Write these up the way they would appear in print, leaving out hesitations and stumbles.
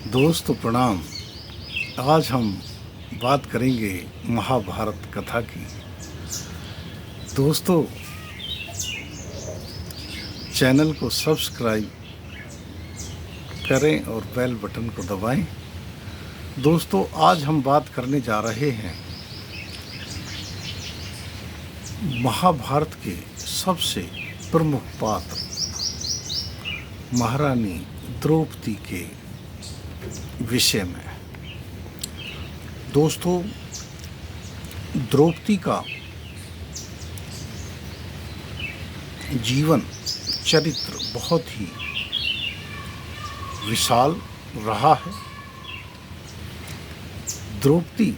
दोस्तों प्रणाम। आज हम बात करेंगे महाभारत कथा की। दोस्तों चैनल को सब्सक्राइब करें और बेल बटन को दबाएं। दोस्तों आज हम बात करने जा रहे हैं महाभारत के सबसे प्रमुख पात्र महारानी द्रौपदी के विषय में। दोस्तों द्रौपदी का जीवन चरित्र बहुत ही विशाल रहा है। द्रौपदी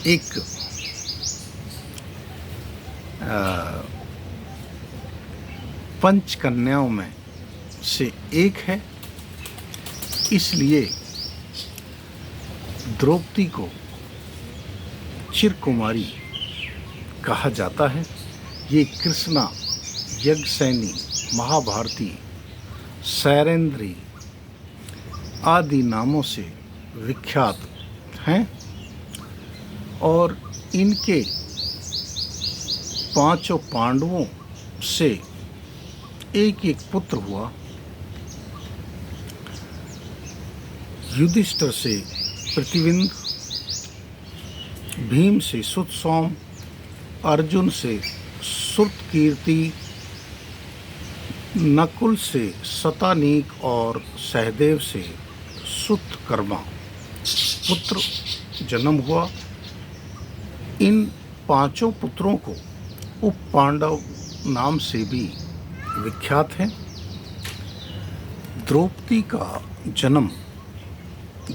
एक पंच कन्याओं में से एक है, इसलिए द्रौपदी को चिरकुमारी कहा जाता है। ये कृष्णा, यज्ञसेनी, महाभारती, सैरेंद्री आदि नामों से विख्यात हैं और इनके पांचों पांडवों से एक एक पुत्र हुआ। युधिष्ठिर से प्रतिविंद, भीम से सुतसौम, अर्जुन से सुतकीर्ति, नकुल से शतानीक और सहदेव से सुतकर्मा पुत्र जन्म हुआ। इन पांचों पुत्रों को उप पांडव नाम से भी विख्यात हैं। द्रौपदी का जन्म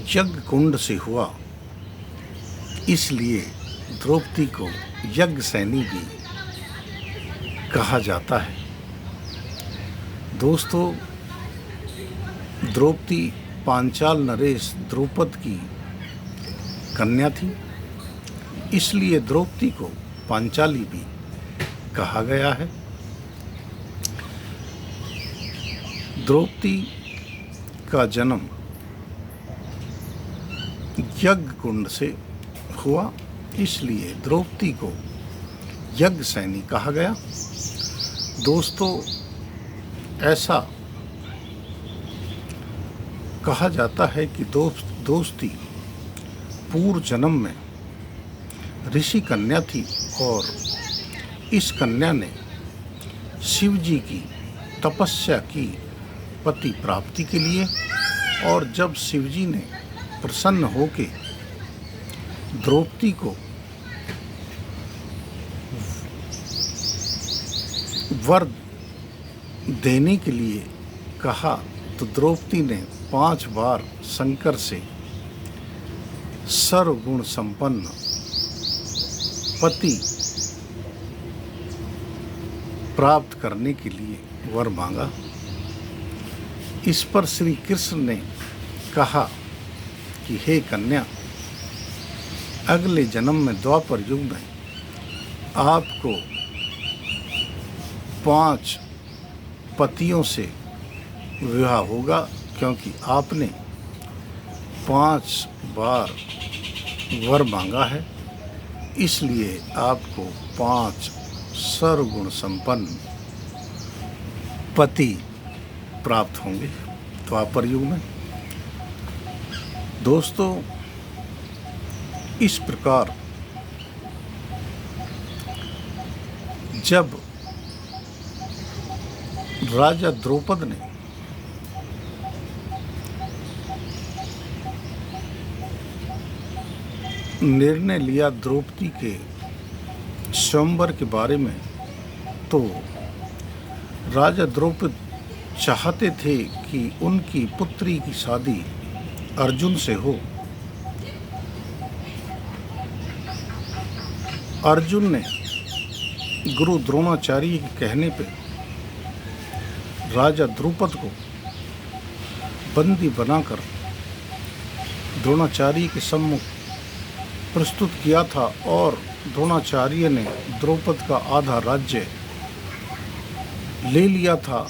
यज्ञ कुंड से हुआ, इसलिए द्रौपदी को यज्ञसेनी भी कहा जाता है। दोस्तों द्रौपदी पांचाल नरेश द्रुपद की कन्या थी, इसलिए द्रौपदी को पांचाली भी कहा गया है। द्रौपदी का जन्म यज्ञ कुंड से हुआ, इसलिए द्रौपदी को यज्ञसेनी कहा गया। दोस्तों ऐसा कहा जाता है कि द्रौपदी पूर्व जन्म में ऋषि कन्या थी और इस कन्या ने शिव जी की तपस्या की पति प्राप्ति के लिए, और जब शिव जी ने प्रसन्न होके द्रौपदी को वर देने के लिए कहा तो द्रौपदी ने 5 बार शंकर से सर्वगुण संपन्न पति प्राप्त करने के लिए वर मांगा। इस पर श्री कृष्ण ने कहा कि हे कन्या, अगले जन्म में द्वापर युग में आपको 5 पतियों से विवाह होगा, क्योंकि आपने 5 बार वर मांगा है, इसलिए आपको 5 सर्वगुण संपन्न पति प्राप्त होंगे द्वापर युग में। दोस्तों इस प्रकार जब राजा द्रौपद ने निर्णय लिया द्रौपदी के स्वयंवर के बारे में, तो राजा द्रौपद चाहते थे कि उनकी पुत्री की शादी अर्जुन से हो। अर्जुन ने गुरु द्रोणाचार्य के कहने पे राजा द्रुपद को बंदी बनाकर द्रोणाचार्य के सम्मुख प्रस्तुत किया था और द्रोणाचार्य ने द्रौपद का आधा राज्य ले लिया था।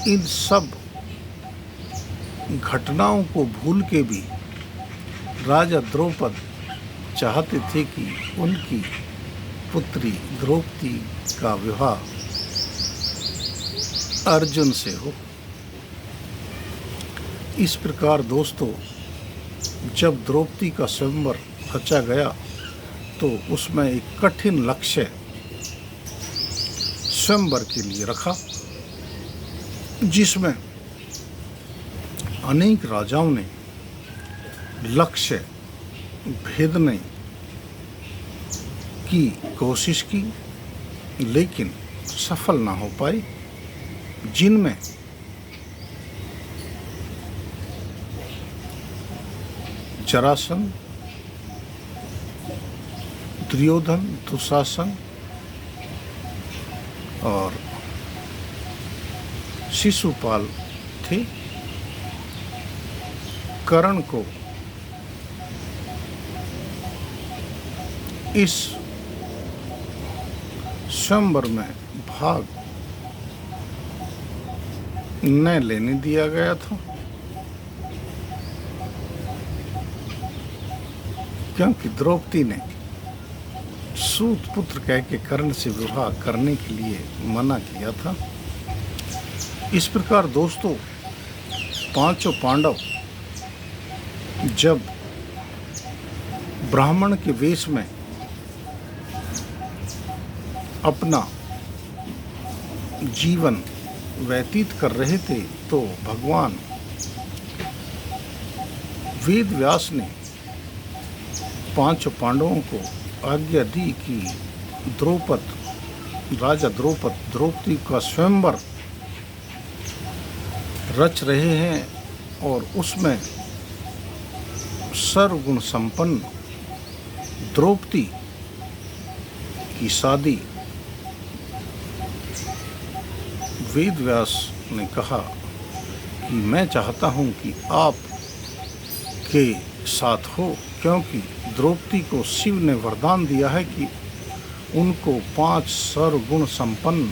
इन सब घटनाओं को भूल के भी राजा द्रौपद चाहते थे कि उनकी पुत्री द्रौपदी का विवाह अर्जुन से हो। इस प्रकार दोस्तों, जब द्रौपदी का स्वयंवर रचा गया तो उसमें एक कठिन लक्ष्य स्वयंवर के लिए रखा, जिसमें अनेक राजाओं ने लक्ष्य भेदने की कोशिश की, लेकिन सफल ना हो पाई, जिनमें जरासंध, दुर्योधन, दुशासन और शिशुपाल थे। कर्ण को इस स्वयंवर में भाग न लेने दिया गया था, क्योंकि द्रौपदी ने सूत पुत्र कह के कर्ण से विवाह करने के लिए मना किया था। इस प्रकार दोस्तों, पांचों पांडव जब ब्राह्मण के वेश में अपना जीवन व्यतीत कर रहे थे तो भगवान वेद व्यास ने पांचों पांडवों को आज्ञा दी कि राजा द्रौपदी का स्वयंवर रच रहे हैं और उसमें सर्वगुण संपन्न द्रौपदी की शादी वेद व्यास ने कहा कि मैं चाहता हूं कि आप के साथ हो, क्योंकि द्रौपदी को शिव ने वरदान दिया है कि उनको 5 सर्वगुण संपन्न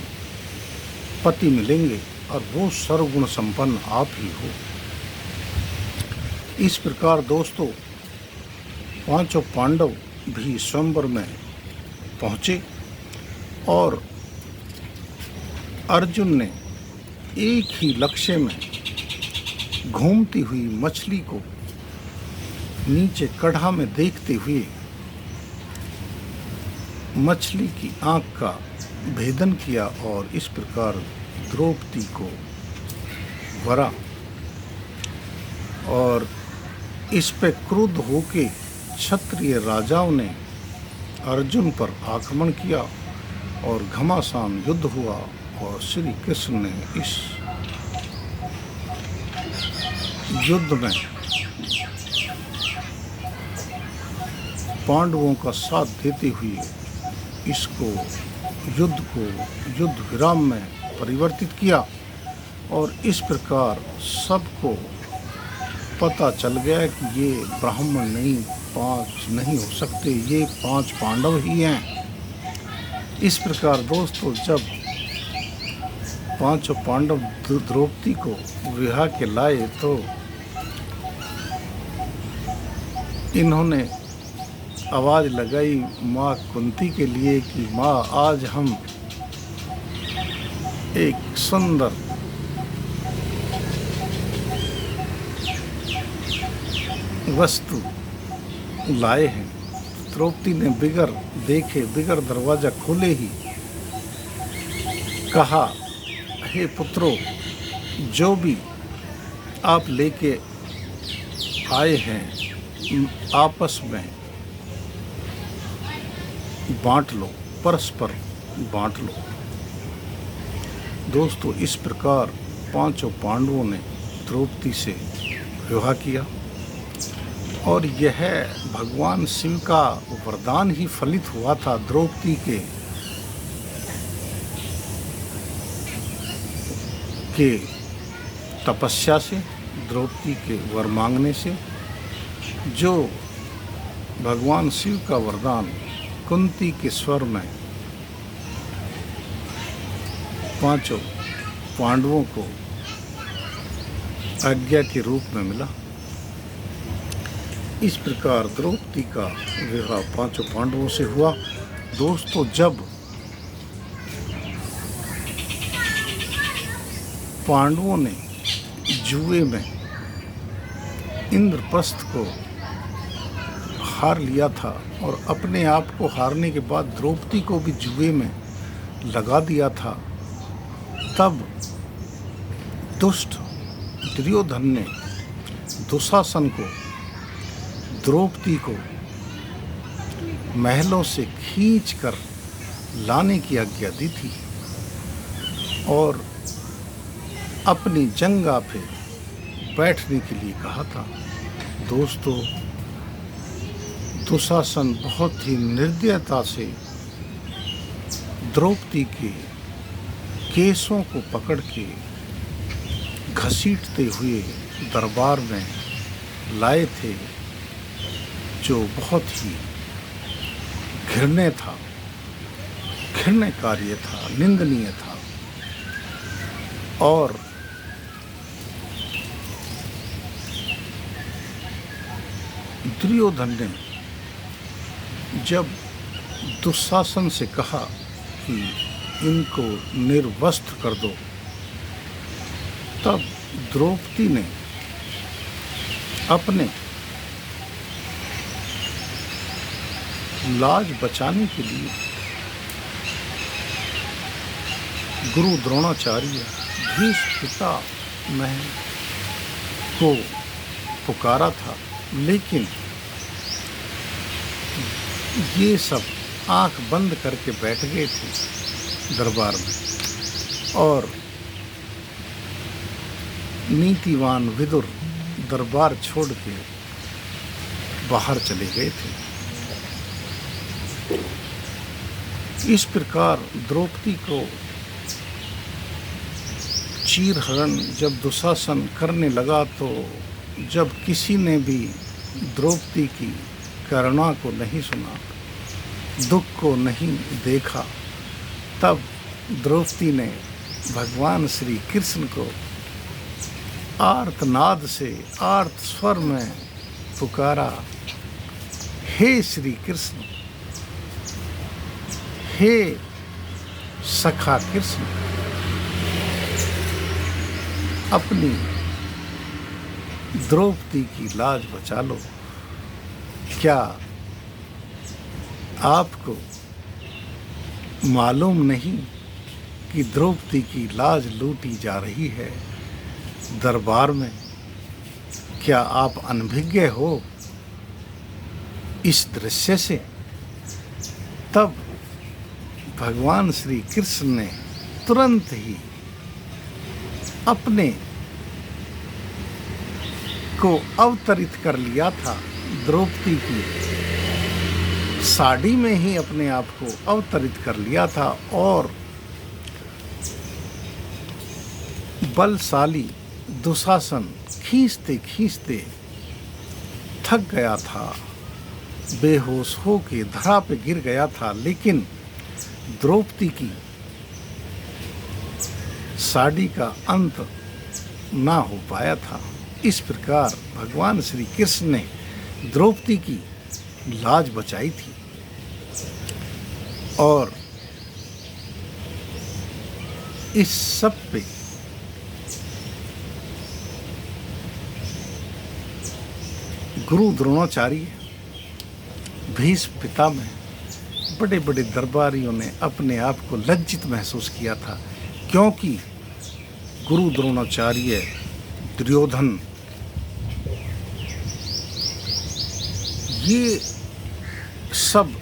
पति मिलेंगे और वो सर्वगुण संपन्न आप ही हो। इस प्रकार दोस्तों, पांचों पांडव भी स्वयंवर में पहुँचे और अर्जुन ने एक ही लक्ष्य में घूमती हुई मछली को नीचे कढ़ा में देखते हुए मछली की आंख का भेदन किया और इस प्रकार द्रौपदी को वरा। और इस पे क्रुद्ध होके क्षत्रिय राजाओं ने अर्जुन पर आक्रमण किया और घमासान युद्ध हुआ और श्री कृष्ण ने इस युद्ध में पांडवों का साथ देते हुए इसको युद्ध विराम में परिवर्तित किया और इस प्रकार सबको पता चल गया कि ये ब्राह्मण नहीं, 5 नहीं हो सकते, ये 5 पांडव ही हैं। इस प्रकार दोस्तों, जब पांचों पांडव द्रौपदी को विवाह के लाए तो इन्होंने आवाज़ लगाई माँ कुंती के लिए कि माँ, आज हम एक सुंदर वस्तु लाए हैं। द्रौपदी ने बिगर दरवाजा खोले ही कहा, हे पुत्रों, जो भी आप लेके आए हैं आपस में बांट लो, परस्पर बांट लो। दोस्तों, इस प्रकार पांचों पांडवों ने द्रौपदी से विवाह किया और यह भगवान शिव का वरदान ही फलित हुआ था। द्रौपदी के तपस्या से, द्रौपदी के वर मांगने से, जो भगवान शिव का वरदान कुंती के स्वर में पांचों पांडवों को आज्ञा के रूप में मिला। इस प्रकार द्रौपदी का विवाह पांचों पांडवों से हुआ। दोस्तों, जब पांडवों ने जुए में इंद्रप्रस्थ को हार लिया था और अपने आप को हारने के बाद द्रौपदी को भी जुए में लगा दिया था, तब दुष्ट दुर्योधन ने दुशासन को द्रौपदी को महलों से खींचकर लाने की आज्ञा दी थी और अपनी जंगा पे बैठने के लिए कहा था। दोस्तों, दुशासन बहुत ही निर्दयता से द्रौपदी के केसों को पकड़ के घसीटते हुए दरबार में लाए थे, जो बहुत ही घृण्य था, घृण्य कार्य था, निंदनीय था। और दुर्योधन ने जब दुशासन से कहा कि इनको निर्वस्त्र कर दो, तब द्रौपदी ने अपने लाज बचाने के लिए गुरु द्रोणाचार्य भीष्म पितामह को पुकारा था, लेकिन ये सब आंख बंद करके बैठ गए थे दरबार में और नीतिवान विदुर दरबार छोड़ के बाहर चले गए थे। इस प्रकार द्रौपदी को चीरहरण जब दुशासन करने लगा, तो जब किसी ने भी द्रौपदी की करुणा को नहीं सुना, दुख को नहीं देखा, तब द्रौपदी ने भगवान श्री कृष्ण को आर्तनाद से आर्त स्वर में पुकारा, हे श्री कृष्ण, हे सखा कृष्ण, अपनी द्रौपदी की लाज बचा लो। क्या आपको मालूम नहीं कि द्रौपदी की लाज लूटी जा रही है दरबार में? क्या आप अनभिज्ञ हो इस दृश्य से? तब भगवान श्री कृष्ण ने तुरंत ही अपने को अवतरित कर लिया था, द्रौपदी की साड़ी में ही अपने आप को अवतरित कर लिया था और बलशाली दुशासन खींचते खींचते थक गया था, बेहोश होके धरा पे गिर गया था, लेकिन द्रौपदी की साड़ी का अंत ना हो पाया था। इस प्रकार भगवान श्री कृष्ण ने द्रौपदी की लाज बचाई थी और इस सब पे गुरु द्रोणाचार्य, भीष्म पितामह, बड़े बड़े दरबारियों ने अपने आप को लज्जित महसूस किया था, क्योंकि गुरु द्रोणाचार्य दुर्योधन ये सब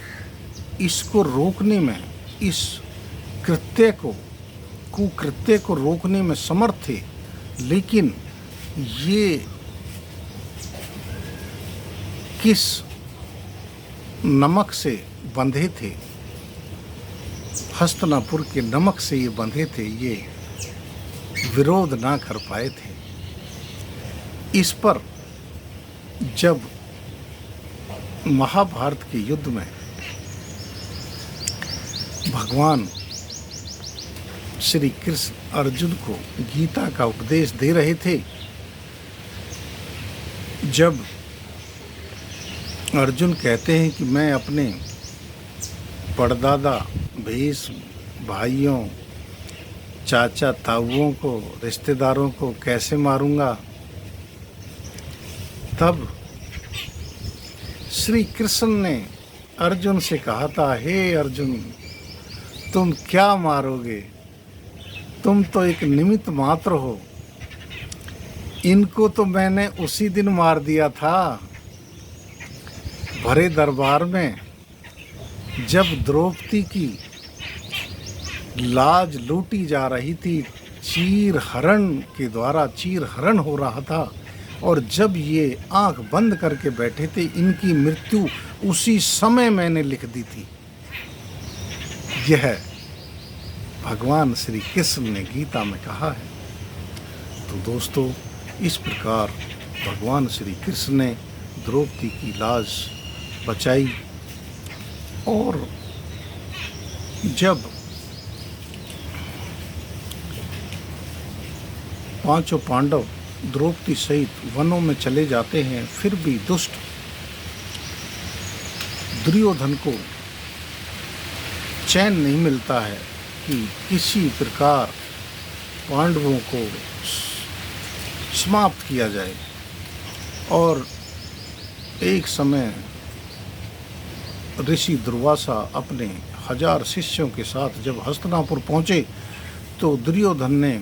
इसको रोकने में, इस कृत्य को, कुकृत्य को रोकने में समर्थ थे, लेकिन ये किस नमक से बंधे थे? हस्तिनापुर के नमक से ये बंधे थे, ये विरोध ना कर पाए थे। इस पर जब महाभारत के युद्ध में भगवान श्री कृष्ण अर्जुन को गीता का उपदेश दे रहे थे, जब अर्जुन कहते हैं कि मैं अपने परदादा भीष्म भाइयों चाचा ताऊओं को रिश्तेदारों को कैसे मारूंगा, तब श्री कृष्ण ने अर्जुन से कहा था, हे अर्जुन, तुम क्या मारोगे, तुम तो एक निमित्त मात्र हो। इनको तो मैंने उसी दिन मार दिया था भरे दरबार में, जब द्रौपदी की लाज लूटी जा रही थी, चीर हरण के द्वारा चीर हरण हो रहा था, और जब ये आंख बंद करके बैठे थे, इनकी मृत्यु उसी समय मैंने लिख दी थी। यह भगवान श्री कृष्ण ने गीता में कहा है। तो दोस्तों, इस प्रकार भगवान श्री कृष्ण ने द्रौपदी की लाज बचाई, और जब पांचों पांडव द्रौपदी सहित वनों में चले जाते हैं, फिर भी दुष्ट दुर्योधन को चैन नहीं मिलता है कि किसी प्रकार पांडवों को समाप्त किया जाए। और एक समय ऋषि दुर्वासा अपने 1000 शिष्यों के साथ जब हस्तिनापुर पहुँचे, तो दुर्योधन ने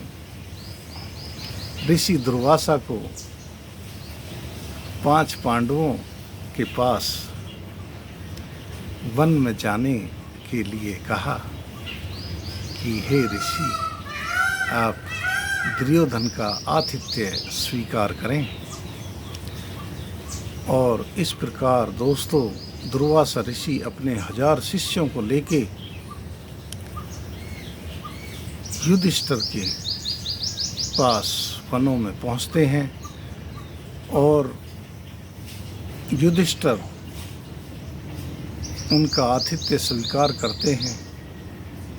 ऋषि दुर्वासा को 5 पांडवों के पास वन में जाने के लिए कहा कि हे ऋषि, आप दुर्योधन का आतिथ्य स्वीकार करें। और इस प्रकार दोस्तों, दुर्वासा ऋषि अपने 1000 शिष्यों को लेके युधिष्ठिर के पास वनों में पहुंचते हैं, और युधिष्ठिर उनका आतिथ्य स्वीकार करते हैं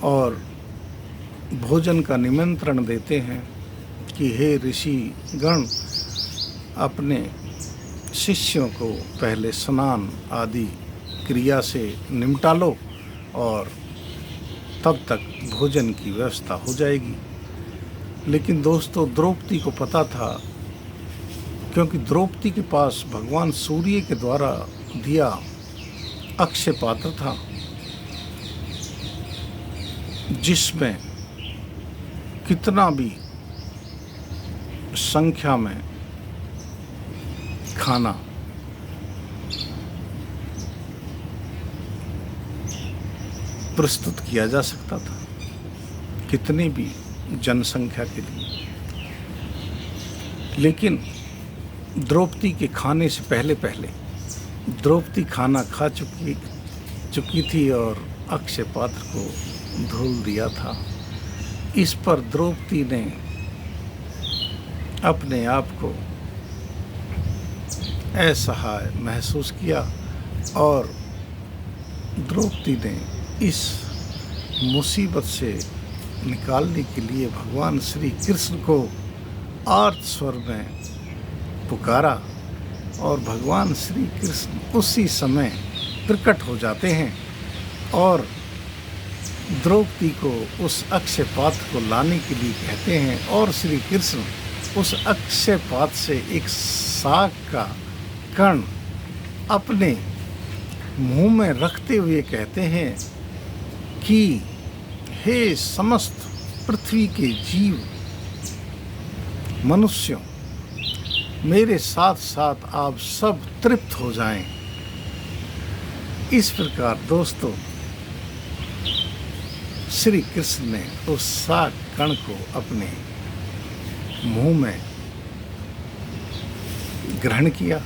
और भोजन का निमंत्रण देते हैं कि हे ऋषि गण, अपने शिष्यों को पहले स्नान आदि क्रिया से निपटा लो, और तब तक भोजन की व्यवस्था हो जाएगी। लेकिन दोस्तों, द्रौपदी को पता था, क्योंकि द्रौपदी के पास भगवान सूर्य के द्वारा दिया अक्षय पात्र था, जिसमें कितना भी संख्या में खाना प्रस्तुत किया जा सकता था, कितनी भी जनसंख्या के लिए। लेकिन द्रौपदी के खाने से पहले द्रौपदी खाना खा चुकी थी और अक्षय पात्र को धुल दिया था। इस पर द्रौपदी ने अपने आप को असहाय महसूस किया, और द्रौपदी ने इस मुसीबत से निकालने के लिए भगवान श्री कृष्ण को आर्त स्वर में पुकारा, और भगवान श्री कृष्ण उसी समय प्रकट हो जाते हैं और द्रौपदी को उस अक्षय पात्र को लाने के लिए कहते हैं। और श्री कृष्ण उस अक्षय पात्र से एक साग का कण अपने मुंह में रखते हुए कहते हैं कि हे समस्त पृथ्वी के जीव मनुष्यों, मेरे साथ साथ आप सब तृप्त हो जाएं। इस प्रकार दोस्तों, श्री कृष्ण ने उस साग कण को अपने मुंह में ग्रहण किया,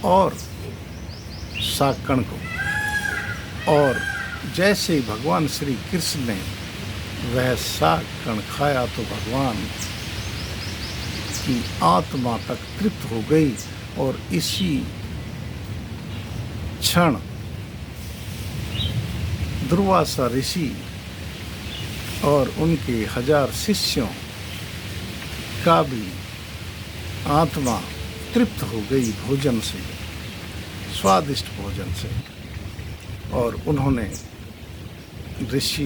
और साग कण को, और जैसे ही भगवान श्री कृष्ण ने वह साग कण खाया, तो भगवान की आत्मा तक तृप्त हो गई। और इसी क्षण दुर्वासा ऋषि और उनके 1000 शिष्यों का भी आत्मा तृप्त हो गई भोजन से, स्वादिष्ट भोजन से, और उन्होंने ऋषि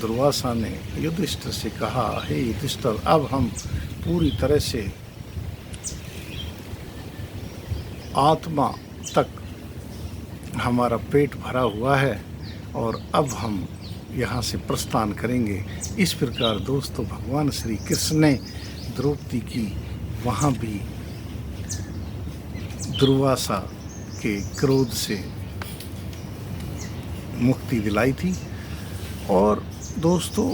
दुर्वासा ने युधिष्ठिर से कहा, हे युधिष्ठिर, अब हम पूरी तरह से आत्मा तक हमारा पेट भरा हुआ है और अब हम यहाँ से प्रस्थान करेंगे। इस प्रकार दोस्तों भगवान श्री कृष्ण ने द्रौपदी की वहाँ भी दुर्वासा के क्रोध से मुक्ति दिलाई थी। और दोस्तों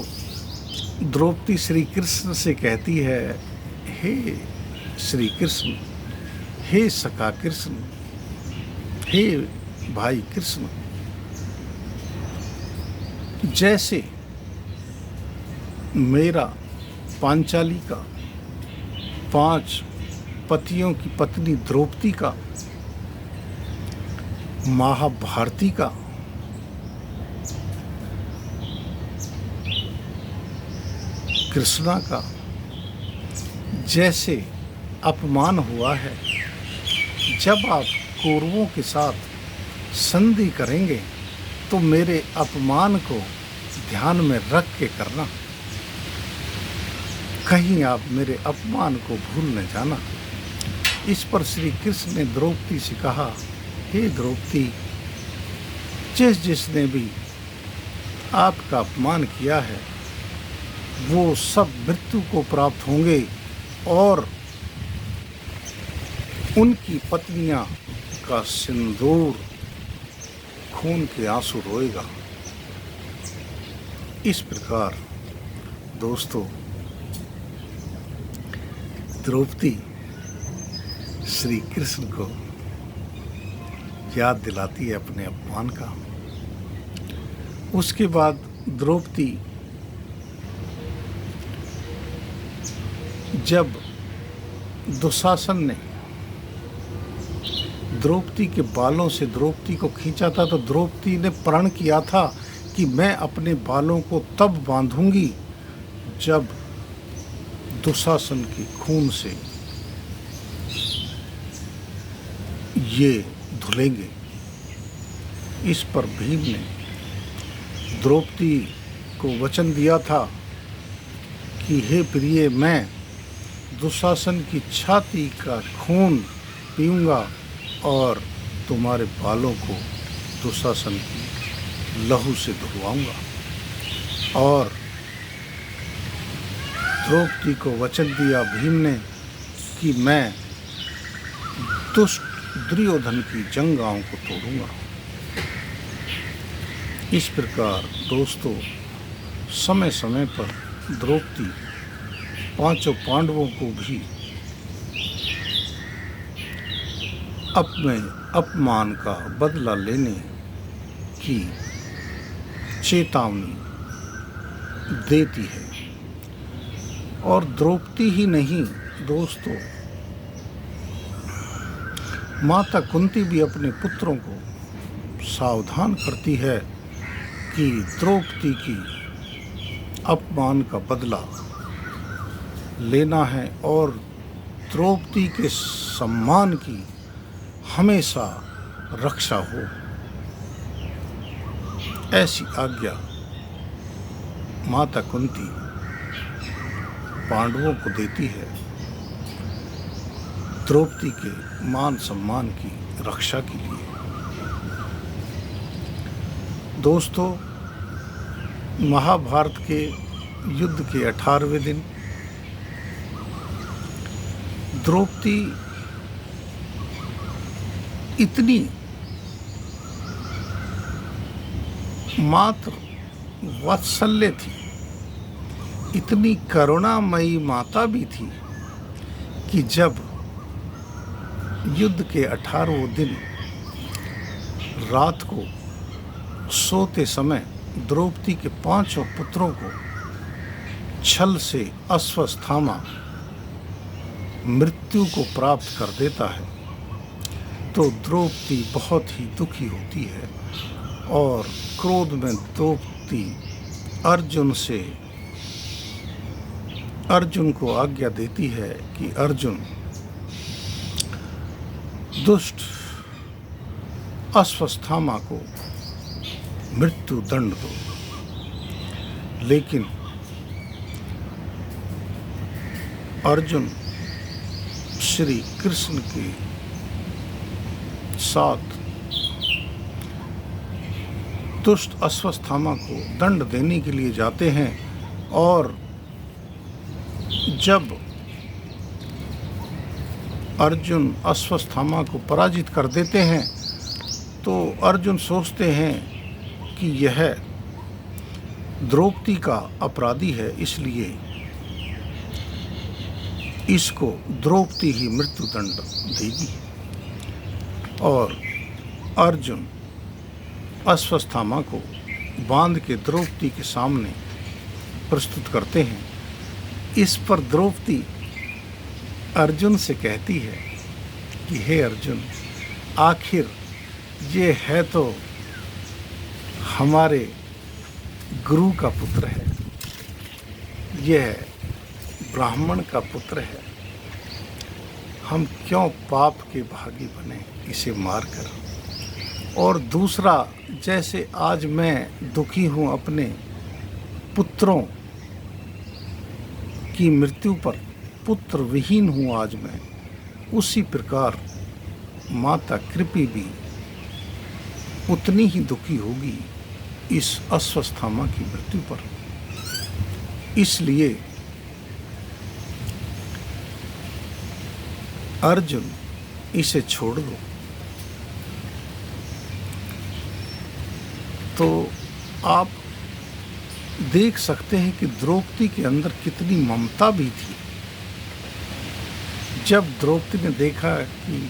द्रौपदी श्री कृष्ण से कहती है, हे श्री कृष्ण, हे सखा कृष्ण, हे भाई कृष्ण, जैसे मेरा पांचाली का 5 पतियों की पत्नी द्रौपदी का, महाभारती का, कृष्णा का जैसे अपमान हुआ है, जब आप कौरवों के साथ संधि करेंगे तो मेरे अपमान को ध्यान में रख के करना, कहीं आप मेरे अपमान को भूल न जाना। इस पर श्री कृष्ण ने द्रौपदी से कहा, हे द्रौपदी, जिसने भी आपका अपमान किया है वो सब मृत्यु को प्राप्त होंगे और उनकी पत्नियां का सिंदूर खून के आंसू रोएगा। इस प्रकार दोस्तों द्रौपदी श्री कृष्ण को याद दिलाती है अपने अपमान का। उसके बाद द्रौपदी जब दुशासन ने द्रौपदी के बालों से द्रौपदी को खींचा था तो द्रौपदी ने प्रण किया था कि मैं अपने बालों को तब बांधूंगी जब दुशासन के खून से ये धुलेंगे। इस पर भीम ने द्रौपदी को वचन दिया था कि हे प्रिय, मैं दुशासन की छाती का खून पीऊंगा और तुम्हारे बालों को दुशासन की लहू से धुलवाऊंगा। और द्रौपदी को वचन दिया भीम ने कि मैं दुष्ट दुर्योधन की जंघाओं को तोड़ूंगा। इस प्रकार दोस्तों समय समय पर द्रौपदी 5 पांडवों को भी अपने अपमान का बदला लेने की चेतावनी देती है। और द्रौपदी ही नहीं दोस्तों, माता कुंती भी अपने पुत्रों को सावधान करती है कि द्रौपदी की अपमान का बदला लेना है और द्रौपदी के सम्मान की हमेशा रक्षा हो। ऐसी आज्ञा माता कुंती पांडवों को देती है द्रौपदी के मान सम्मान की रक्षा के लिए। दोस्तों महाभारत के युद्ध के 18वें दिन द्रौपदी इतनी मात्र वात्सल्य थी, इतनी करुणामयी माता भी थी कि जब युद्ध के 18वें दिन रात को सोते समय द्रौपदी के 5 पुत्रों को छल से अश्वत्थामा मृत्यु को प्राप्त कर देता है तो द्रौपदी बहुत ही दुखी होती है और क्रोध में द्रौपदी अर्जुन को आज्ञा देती है कि अर्जुन दुष्ट अश्वत्थामा को मृत्यु दंड दो। लेकिन अर्जुन श्री कृष्ण के साथ दुष्ट अश्वत्थामा को दंड देने के लिए जाते हैं, और जब अर्जुन अश्वत्थामा को पराजित कर देते हैं तो अर्जुन सोचते हैं कि यह द्रौपदी का अपराधी है, इसलिए इसको द्रौपदी ही मृत्यु दंड देगी। और अर्जुन अश्वत्थामा को बांध के द्रौपदी के सामने प्रस्तुत करते हैं। इस पर द्रौपदी अर्जुन से कहती है कि हे अर्जुन, आखिर ये है तो हमारे गुरु का पुत्र है, यह ब्राह्मण का पुत्र है, हम क्यों पाप के भागी बने इसे मारकर। और दूसरा, जैसे आज मैं दुखी हूँ अपने पुत्रों की मृत्यु पर, पुत्र विहीन हूँ आज मैं, उसी प्रकार माता कृपी भी उतनी ही दुखी होगी इस अश्वत्थामा की मृत्यु पर। इसलिए अर्जुन इसे छोड़ दो। तो आप देख सकते हैं कि द्रौपदी के अंदर कितनी ममता भी थी। जब द्रौपदी ने देखा कि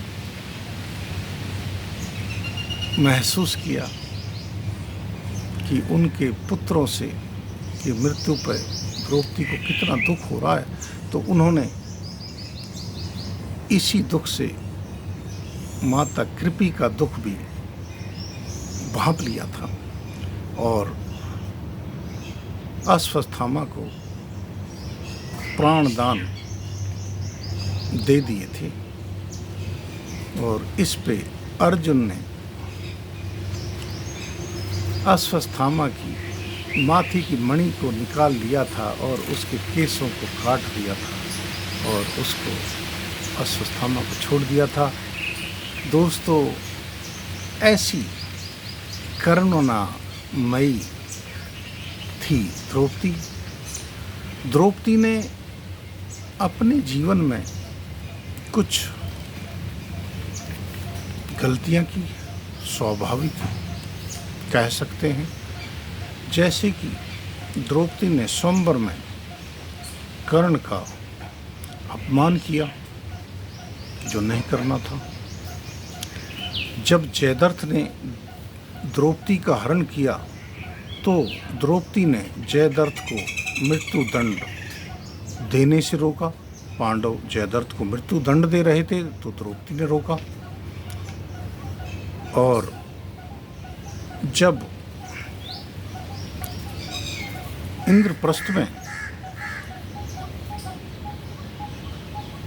महसूस किया कि उनके पुत्रों से की मृत्यु पर द्रौपदी को कितना दुख हो रहा है, तो उन्होंने इसी दुख से माता कृपी का दुख भी भांप लिया था और अश्वत्थामा को प्राणदान दे दिए थे। और इस पे अर्जुन ने अश्वत्थामा की माथे की मणि को निकाल लिया था और उसके केसों को काट दिया था और उसको अश्वत्थामा को छोड़ दिया था। दोस्तों, ऐसी करुणामयी थी द्रौपदी। द्रौपदी ने अपने जीवन में कुछ गलतियां की, स्वाभाविक कह सकते हैं। जैसे कि द्रौपदी ने स्वयंवर में कर्ण का अपमान किया, जो नहीं करना था। जब जयद्रथ ने द्रौपदी का हरण किया तो द्रौपदी ने जयद्रथ को मृत्यु दंड देने से रोका। पांडव जयद्रथ को मृत्यु दंड दे रहे थे तो द्रौपदी ने रोका। और जब इंद्रप्रस्थ में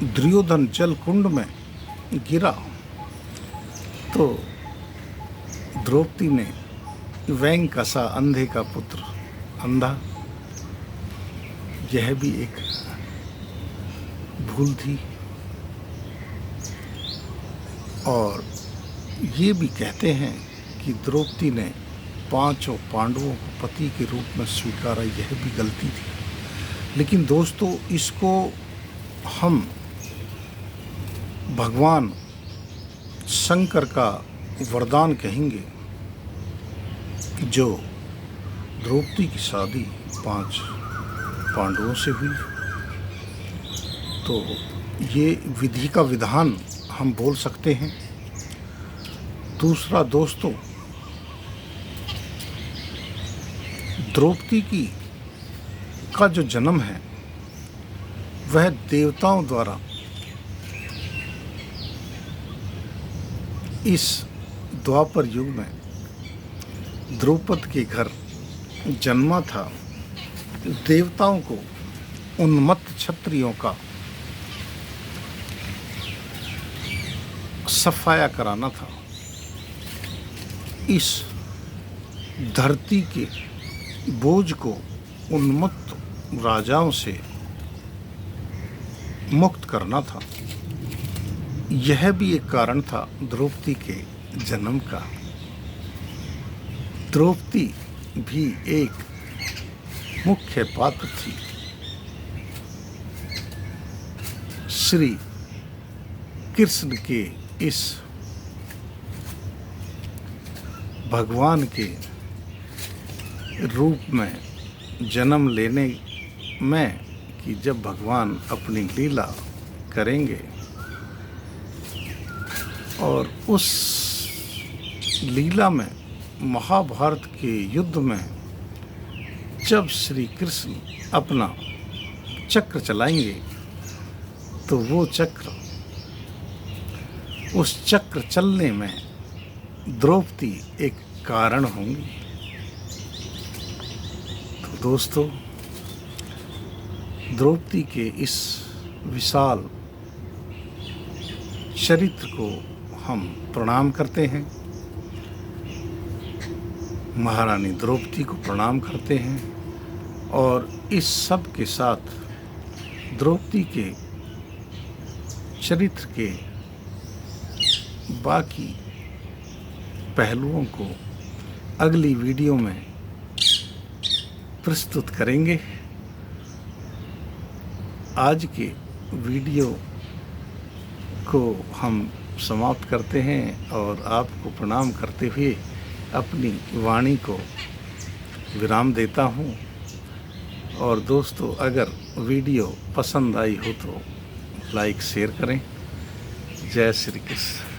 दुर्योधन जल कुंड में गिरा तो द्रौपदी ने वैंकसा, अंधे का पुत्र, अंधा, यह भी एक भूल थी। और ये भी कहते हैं कि द्रौपदी ने पांचों पांडवों को पति के रूप में स्वीकारा, यह भी गलती थी। लेकिन दोस्तों, इसको हम भगवान शंकर का वरदान कहेंगे, जो द्रौपदी की शादी 5 पांडवों से हुई। तो ये विधि का विधान हम बोल सकते हैं। दूसरा दोस्तों, द्रौपदी का जो जन्म है वह देवताओं द्वारा इस द्वापर युग में द्रौपद के घर जन्मा था। देवताओं को उन्मत्त क्षत्रियों का सफाया कराना था। इस धरती के बोझ को उन्मत्त राजाओं से मुक्त करना था। यह भी एक कारण था द्रौपदी के जन्म का। द्रौपदी भी एक मुख्य पात्र थी। श्री कृष्ण के इस भगवान के रूप में जन्म लेने में कि जब भगवान अपनी लीला करेंगे और उस लीला में महाभारत के युद्ध में जब श्री कृष्ण अपना चक्र चलाएंगे तो वो चक्र, उस चक्र चलने में द्रौपदी एक कारण होंगी। तो दोस्तों, द्रौपदी के इस विशाल चरित्र को हम प्रणाम करते हैं, महारानी द्रौपदी को प्रणाम करते हैं और इस सब के साथ द्रौपदी के चरित्र के बाकी पहलुओं को अगली वीडियो में प्रस्तुत करेंगे। आज के वीडियो को हम समाप्त करते हैं और आपको प्रणाम करते हुए अपनी वाणी को विराम देता हूँ। और दोस्तों, अगर वीडियो पसंद आई हो तो लाइक शेयर करें। जय श्री कृष्ण।